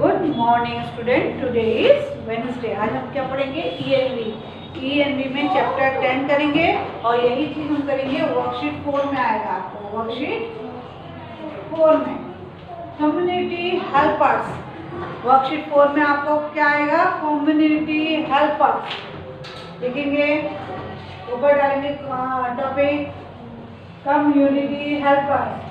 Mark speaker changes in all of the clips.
Speaker 1: Good morning student, today is Wednesday. आज हम क्या पढ़ेंगे? ईएनवी में चैप्टर 10 करेंगे और यही चीज हम करेंगे वर्कशीट 4 में आएगा आपको। वर्कशीट 4 में कम्युनिटी हेल्पर्स। वर्कशीट 4 में आपको क्या आएगा? कम्युनिटी हेल्पर्स लिखेंगे, ऊपर डालेंगे topic community helpers.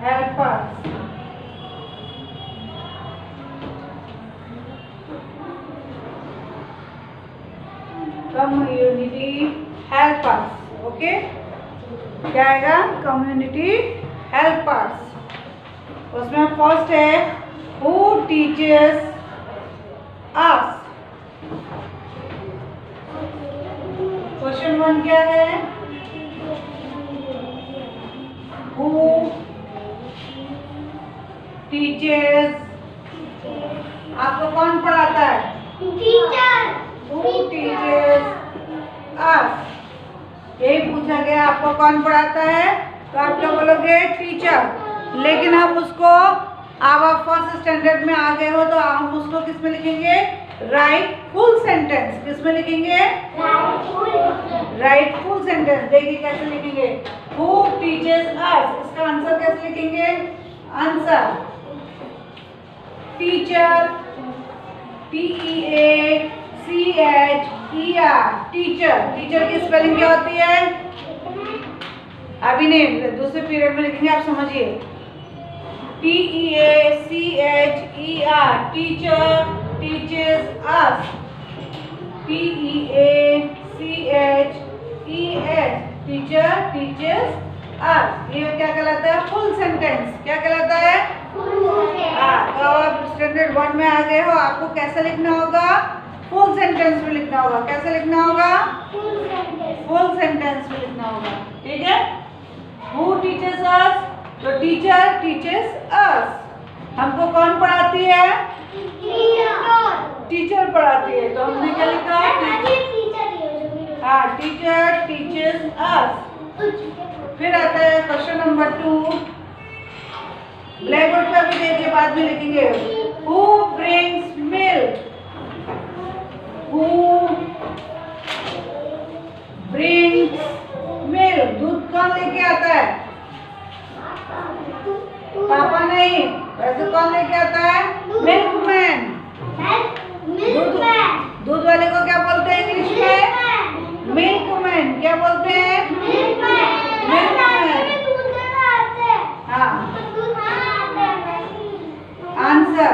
Speaker 1: Helpers community helpers. Okay, क्या आएगा? Community helpers. उसमें फर्स्ट है हु टीचर्स अस। क्वेश्चन 1 क्या है? हु टीचर्स, आपको कौन पढ़ाता है?
Speaker 2: टीचर।
Speaker 1: हु टीचर्स अस। यही पूछा गया, आपको कौन पढ़ाता है? तो आप क्या बोलोगे? टीचर। लेकिन हम उसको, आप फर्स्ट स्टैंडर्ड में आ गए हो तो हम उसको किस में लिखेंगे? Right full sentence. किस में लिखेंगे? Right full sentence. देखिए कैसे लिखेंगे? हु टीचर्स अस। इसका आंसर कैसे लिखेंगे? Answer teacher, TEACHER, teacher. Teacher की स्पेलिंग क्या होती है? अभी नहीं, दूसरे पीरियड में लिखेंगे, आप समझिए। TEACHER, टीचर, टीचर्स अस। TEACHES, टीचर, टीचर्स अस। ये क्या कहलाता है? Full sentence. क्या कहलाता है? तो आप स्टैंडर्ड 1 में आ गए हो, आपको कैसे लिखना होगा? फुल सेंटेंस में लिखना होगा। कैसे लिखना होगा? फुल सेंटेंस में लिखना होगा। ठीक है? हु टीचर्स अस, तो टीचर टीचर्स अस। हमको कौन पढ़ाती है? टीचर पढ़ाती है। तो हमने क्या लिखा? हाँ, टीचर टीचर्स अस। फिर आता है क्वेश्चन नंबर 2। ब्लैक बोर्ड पर भी देखिए, बाद में लिखेंगे। Who brings milk. Who brings milk. दूध कौन लेके आता है? पापा नहीं, वैसे कौन लेके आता है? मिल्कमैन। दूध वाले को क्या बोलते हैं इंग्लिश में? मिल्कमैन। क्या बोलते हैं? मिल्कमैन। हाँ, answer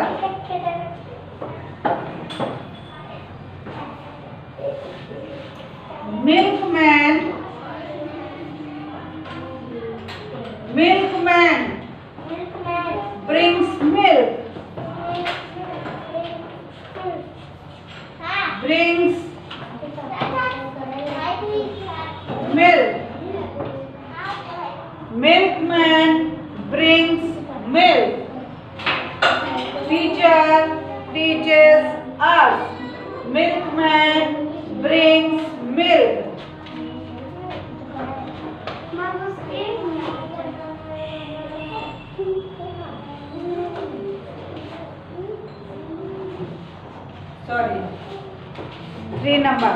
Speaker 1: milkman. Milkman brings milk. Brings milk. Milkman brings milk. Teacher teaches us. Milkman brings milk. Sorry, 3 number.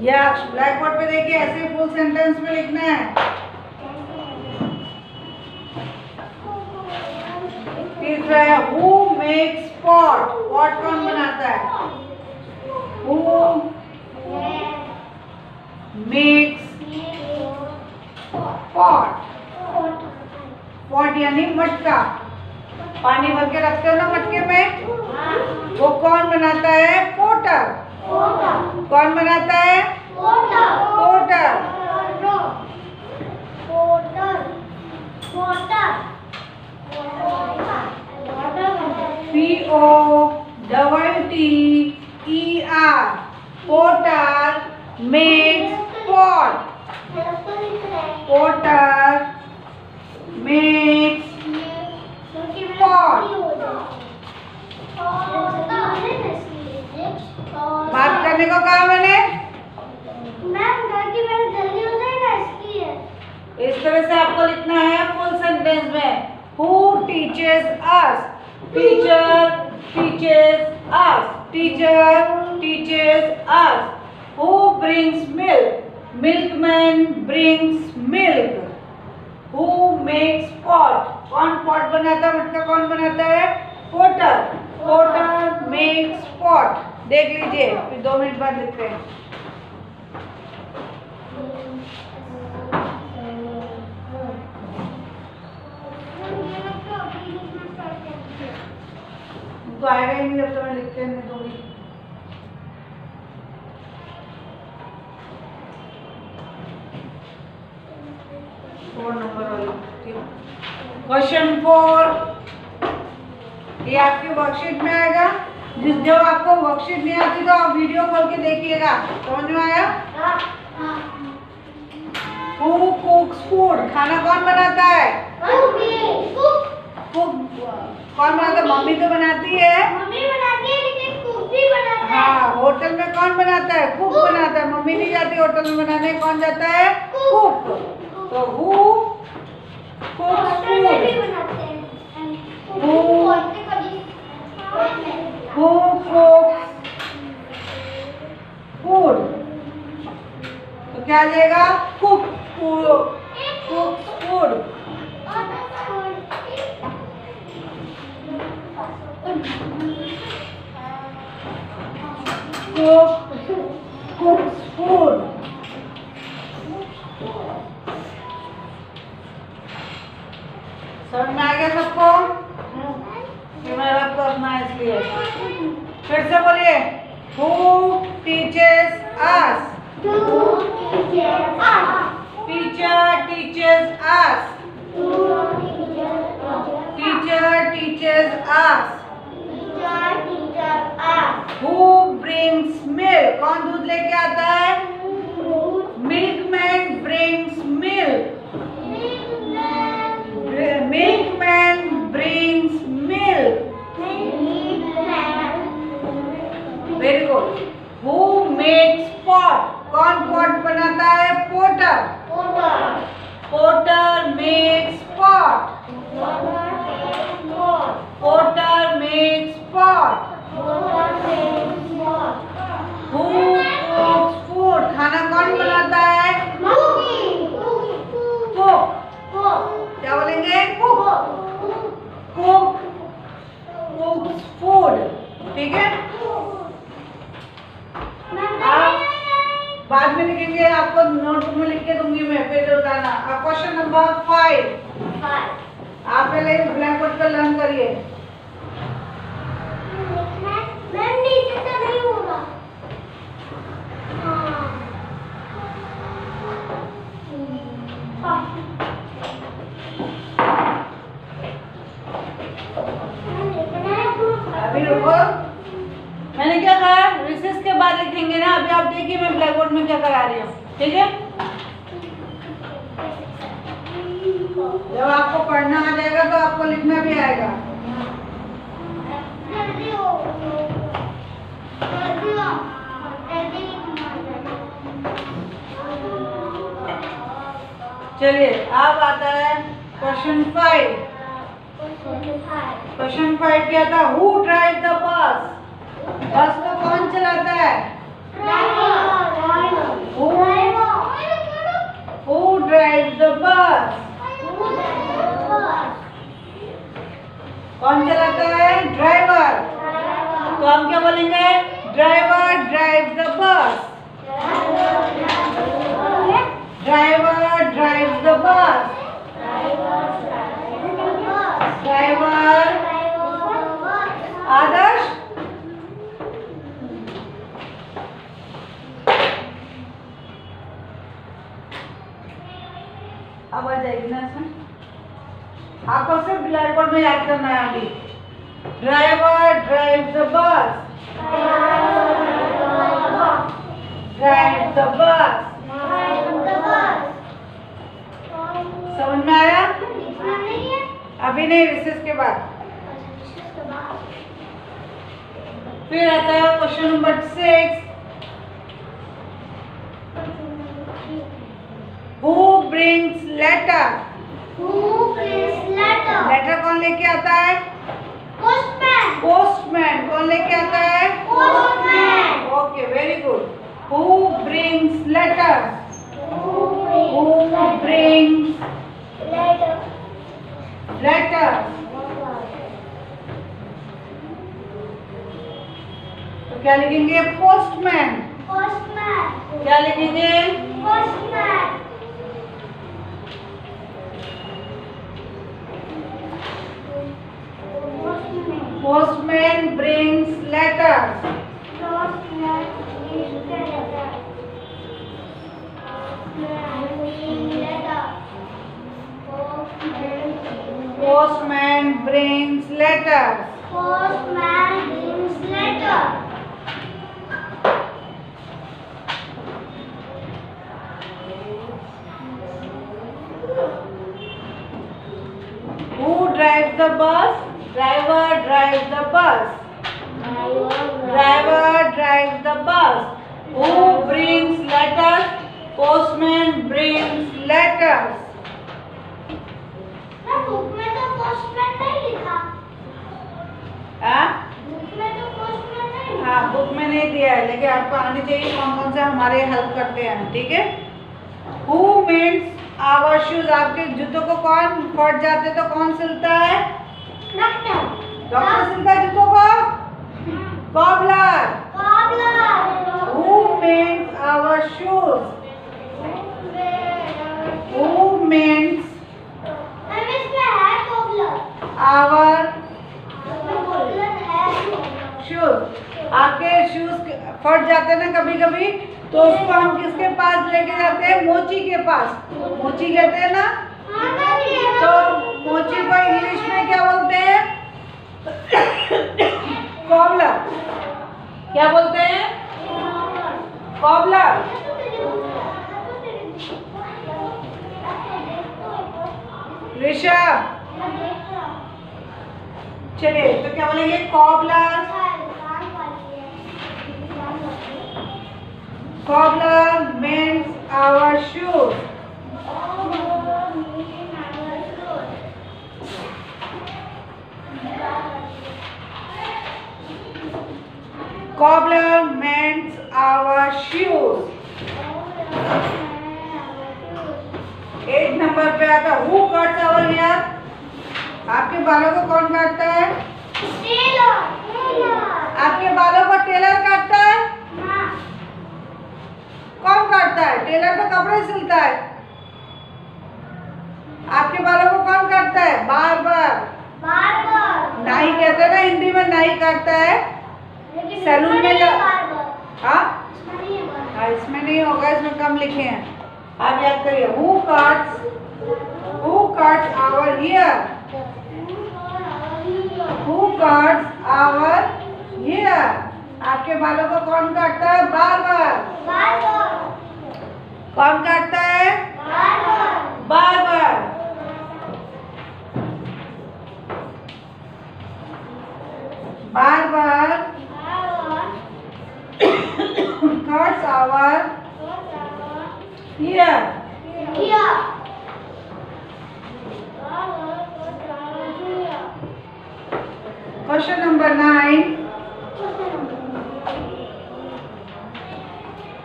Speaker 1: या ब्लैक बोर्ड पे देखिए, ऐसे फुल सेंटेंस में लिखना है। तीसरा है हु मेक्स पॉट। पॉट कौन बनाता है? Who makes pot. पॉट यानी मटका। पानी भर के रखते हो ना मटके में, वो कौन बनाता है? पोटर। कौन बनाता है? Potter. POTTER, potter makes pot. Potter makes pot. पढ़ने को कहा मैंने?
Speaker 2: मैम ताकि मेरा जल्दी हो जाएगा इसलिए।
Speaker 1: इस तरह से आपको लिखना है फुल सेंटेंस में। Who teaches us? Teacher teaches us. Teacher teaches us. Who brings milk? Milkman brings milk. Who makes pot? कौन pot बनाता है? मटका कौन बनाता है? Potter. Potter makes pot. देख लीजिए, फिर 2 मिनट बाद लिखते हैं। तो आएगा ही नहीं जब तक मैं लिखते नहीं दूंगी। क्वेश्चन 4 ये आपकी वर्कशीट में आएगा। जब आपको वर्कशीट नहीं आती तो आप वीडियो खोल के देखिएगा। समझ में आया? Who cooks food? खाना कौन बनाता है? कुक कौन बनाता है? मम्मी तो बनाती है।
Speaker 2: मम्मी बनाती है लेकिन कुक भी बनाता है।
Speaker 1: हाँ, होटल में कौन बनाता है? कुक बनाता है। मम्मी नहीं जाती होटल में बनाने, कौन जाता है? कुक। तो who cooks food? Who cooks food? तो क्या आ जाएगा? Cook cooks food. Cooks food. समझ में आ गया सबको? ये मेरा करना है इसलिए। फिर से बोलिए। Who teaches us? Teacher teaches us. Teacher teaches us. Who brings milk? कौन दूध लेके आता है? Milkman brings milk. Milkman brings milk. Very good. Who makes pot? कौन pot बनाता है? Potter. Potter makes pot. Potter makes pot. Who cooks food? खाना कौन बनाता है? Cook. क्या बोलेंगे? Cook. Cook cooks food. ठीक है? आप बाद में लिखेंगे, आपको नोटबुक में लिख के दूंगी मैं, फिर बताना। अब क्वेश्चन नंबर 5 आप पहले ब्लैक बोर्ड पर लर्न करिए।
Speaker 2: मैम नीचे तो नहीं होगा।
Speaker 1: अभी रुको, मैंने क्या कहा? रिसेस के बाद लिखेंगे ना। अभी आप देखिए मैं ब्लैक बोर्ड में क्या करा रही हूँ। ठीक है? जब आपको पढ़ना आ जाएगा तो आपको लिखना भी आएगा। चलिए अब आता है क्वेश्चन 5। क्वेश्चन 5 क्या था? हु ड्राइव द बस? बस को कौन चलाता है? हु ड्राइव द बस? कौन चलाता है? ड्राइवर। तो हम क्या बोलेंगे? Driver drive the bus. Driver drive the bus. Driver Adarsh. अब आ जाएगी ना इसमें? आपको सिर्फ ब्लैक बोर्ड में याद करना है अभी। ड्राइवर ड्राइव द बस। ड्राइव द बस। समझ में आया? अभी नहीं, रिसेस के बाद। फिर आता है question number 6। brings letter?
Speaker 2: Who brings letter?
Speaker 1: लेटर कौन लेके आता है?
Speaker 2: Postman.
Speaker 1: पोस्टमैन। कौन लेके आता है?
Speaker 2: Postman.
Speaker 1: Okay, very good. Who brings letter? Who brings
Speaker 2: Letter.
Speaker 1: letter? तो क्या लिखेंगे? पोस्टमैन।
Speaker 2: Postman.
Speaker 1: क्या लिखेंगे?
Speaker 2: Postman.
Speaker 1: Postman brings letters.
Speaker 2: Postman brings letter.
Speaker 1: Postman brings letters.
Speaker 2: Postman brings letter.
Speaker 1: Who drives the bus? Driver drives the bus. Driver drives the bus. Who brings letters? Postman brings letters.
Speaker 2: मैं book में तो postman नहीं लिखा।
Speaker 1: हाँ?
Speaker 2: Book में तो postman नहीं लिखा।
Speaker 1: हाँ, बुक में नहीं दिया है, लेकिन आपको आनी चाहिए कौन कौन से हमारे हेल्प करते हैं, ठीक है? Who mends our shoes? आपके जूतों को कौन फट जाते तो कौन सिलता है?
Speaker 2: डॉक्टर।
Speaker 1: डॉक्टर सिलता है जूतों को? Cobbler.
Speaker 2: Cobbler.
Speaker 1: Who mends our shoes? Who mends
Speaker 2: ma'am इसमें है कॉबलर।
Speaker 1: our
Speaker 2: कॉबलर है।
Speaker 1: shoes? आपके शूज फट जाते हैं ना कभी कभी, तो उसको हम किसके पास लेके जाते हैं? मोची के पास। मोची कहते हैं ना,
Speaker 2: हाँ मैम ये है।
Speaker 1: तो मोची को इंग्लिश में क्या बोलते हैं? कॉबलर। क्या बोलते हैं? कॉबलर। ऋषभ, चलिए तो क्या बोलेंगे? Cobbler. Cobbler mends our shoes. Cobbler mends our shoes. 8 number पे आता है Who cuts our hair? आपके बालों को कौन काटता है? आपके बालों को टेलर काटता है? कौन काटता है? टेलर तो कपड़े सिलता है। आपके बालों को कौन काटता है? बार्बर। नाई कहते हैं ना हिंदी में, नाई काटता है। सैलून में जा। हाँ, इसमें नहीं होगा, इसमें कम लिखे हैं। आप याद करिए Who cuts our hair? Who cuts our hair? आपके बालों को कौन काटता है? बार्बर। कौन काटता है? Barber. Barber cuts our hair. Question number 9.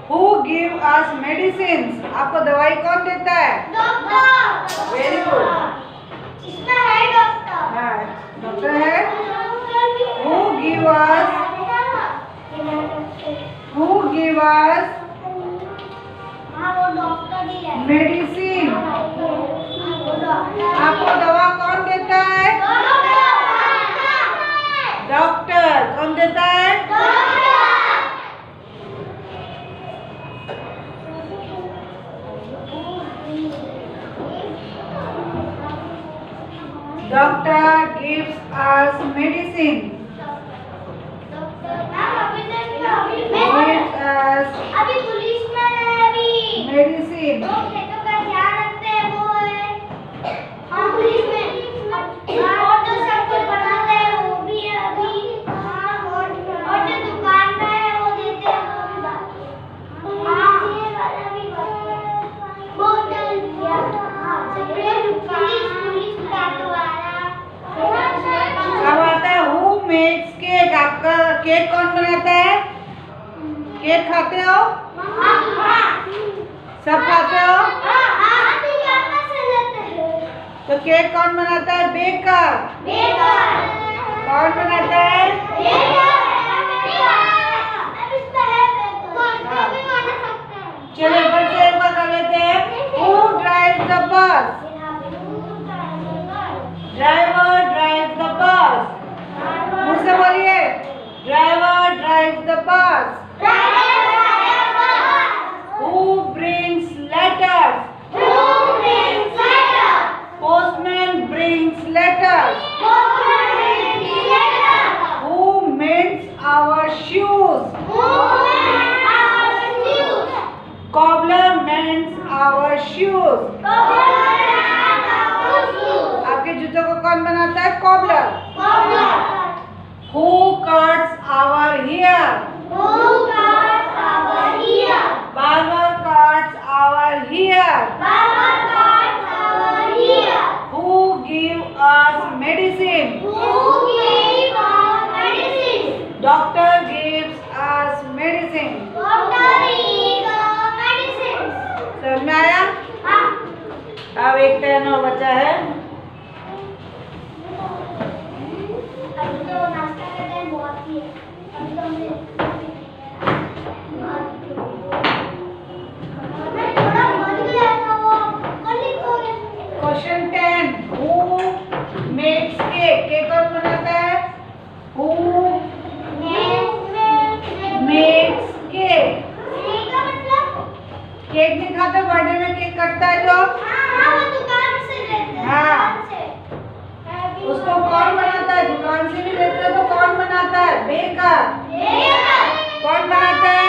Speaker 1: Who give us medicines? आपको दवाई कौन देता है? Very good.
Speaker 2: इसमें है डॉक्टर।
Speaker 1: हाँ, डॉक्टर है। Who give us
Speaker 2: हाँ वो डॉक्टर ही है।
Speaker 1: medicine?
Speaker 2: वो डॉक्टर।
Speaker 1: आपको दवा कौन देता है? डॉक्टर। कौन देता है? Doctor gives us medicine. Gives us
Speaker 2: अभी पुलिसमैन है अभी।
Speaker 1: medicine.
Speaker 2: वो खेतों का ध्यान रखते हैं वो है। हाँ पुलिसमैन। और जो सबको बनाते हैं वो भी है अभी। हाँ और जो
Speaker 1: कौन बनाता है? केक खाते हो? सब खाते हो? तो केक कौन बनाता है? बेकर। कौन बनाता है? चलिए फिर से एक बार कर लेते हैं। Who drives the bus? Driver drives the bus. मुझसे बोलिए। Driver drives the bus. Who brings letters? Postman brings letters. Who mends our shoes? Cobbler mends our shoes. आपके जूतों को कौन बनाता है? Cobbler. Who cuts our hair? Barber cuts our hair. Who give us medicine? Doctor gives us medicine. समझ में आया? अब एक टर्न और बचा है। Question 10। Who makes cake? Cake कौन बनाता है? Who makes cake? केक नहीं खाता, बर्थडे में केक कटता है जो। हाँ, उसको कौन बनाता है? दुकान से भी लेते हैं तो कौन बनाता है? बेकर। कौन बनाता है?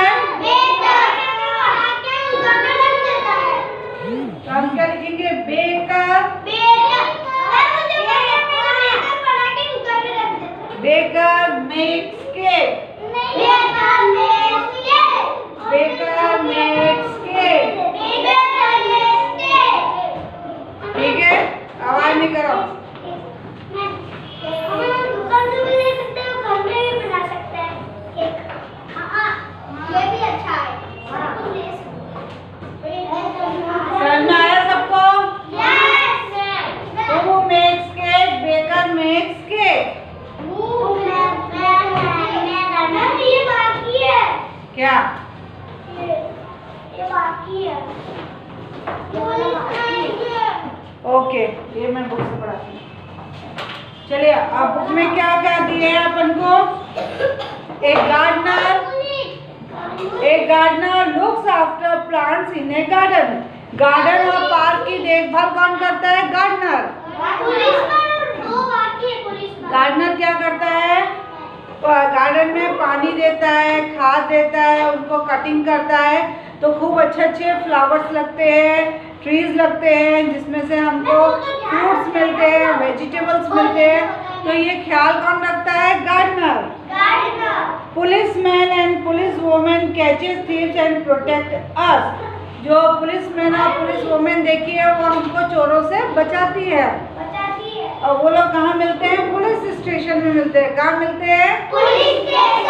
Speaker 1: तो हम क्या लिखेंगे? Baker. Baker makes cake. Baker makes cake. ठीक है, आवाज नहीं करो।
Speaker 2: दुकान से भी ले सकते हो, घर में भी बना सकते हैं केक। ये भी अच्छा है।
Speaker 1: समझ में आया सबको? Who makes cake? Baker makes cake.
Speaker 2: ये बाकी है।
Speaker 1: क्या?
Speaker 2: ये बाकी है।
Speaker 1: ओके, ये मैं बुक से पढ़ाती हूँ। चलिए, अब बुक में क्या क्या दिए हैं अपन को? एक gardener looks after plants in a garden. Garden और पार्क की देखभाल कौन करता है? गार्डनर। गार्डनर क्या करता है? गार्डन में पानी देता है, खाद देता है, उनको कटिंग करता है, तो खूब अच्छे अच्छे फ्लावर्स लगते हैं, ट्रीज लगते हैं, जिसमें से हमको फ्रूट्स मिलते हैं, वेजिटेबल्स मिलते हैं। तो ये ख्याल कौन रखता है? Gardener. Policeman and police women catches thieves and protect us. जो पुलिसमैन और पुलिस वुमेन देखी है, वो हमको चोरों से बचाती है। और वो लोग कहाँ मिलते हैं? पुलिस स्टेशन में मिलते हैं। कहाँ मिलते हैं?
Speaker 2: Police station.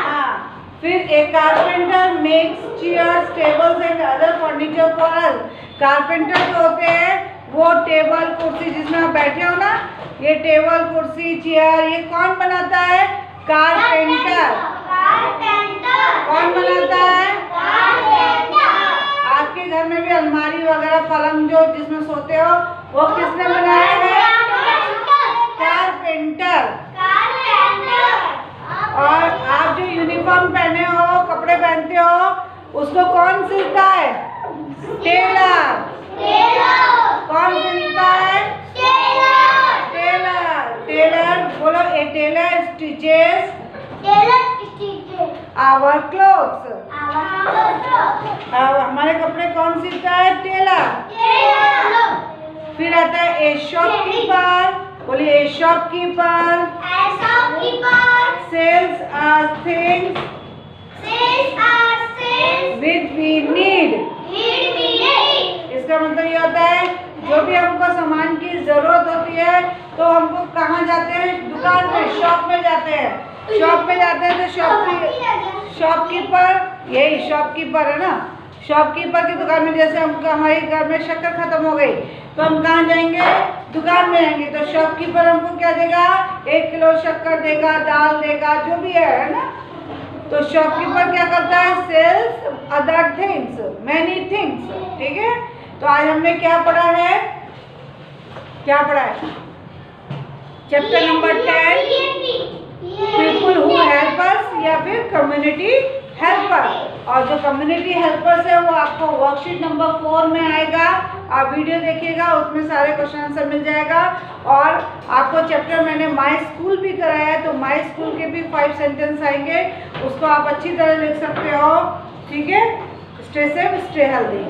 Speaker 1: हाँ। फिर एक carpenter makes chairs, tables and other furniture for us. Carpenter जो होते हैं वो टेबल कुर्सी जिसमें आप बैठे हो ना, ये टेबल कुर्सी चेयर, ये कौन बनाता है? कारपेंटर। कौन बनाता है? आपके घर में भी अलमारी वगैरह, पलंग जो जिसमें सोते हो, वो किसने बनाया है? कारपेंटर। और आप जो यूनिफॉर्म पहने हो, कपड़े पहनते हो, उसको कौन सिलता है? टेलर। कौन सिलता है? टेलर। बोलो, ए टेलर स्टिचेस आवर क्लोथ्स। हमारे कपड़े कौन सिलता है? टेलर। फिर आता है ए शॉपकीपर। बोलिए, a shopkeeper sells us things which we need. इसका मतलब ये होता है, जो भी हमको सामान की जरूरत होती है तो हमको कहाँ जाते हैं? दुकान में, शॉप में जाते हैं। शॉप में जाते हैं तो शॉपकीपर, यही शॉपकीपर है ना, शॉपकीपर की दुकान में, जैसे हम हमारे घर में शक्कर खत्म हो गई तो हम कहाँ जाएंगे, दुकान में जाएंगे, तो शॉपकीपर हमको क्या देगा, 1 किलो शक्कर देगा, दाल देगा, जो भी है ना। तो शॉपकीपर क्या करता है, sells other things, many things, ठीक है। तो आज हमने क्या पढ़ा है, क्या पढ़ा है, chapter number 10, people who help us, या फिर कम्युनिटी हेल्पर। और जो कम्युनिटी हेल्पर्स है वो आपको वर्कशीट नंबर 4 में आएगा, आप वीडियो देखिएगा, उसमें सारे क्वेश्चन आंसर मिल जाएगा। और आपको चैप्टर मैंने माय स्कूल भी कराया है, तो माय स्कूल के भी 5 सेंटेंस आएंगे, उसको आप अच्छी तरह लिख सकते हो, ठीक है। Stay safe, stay healthy.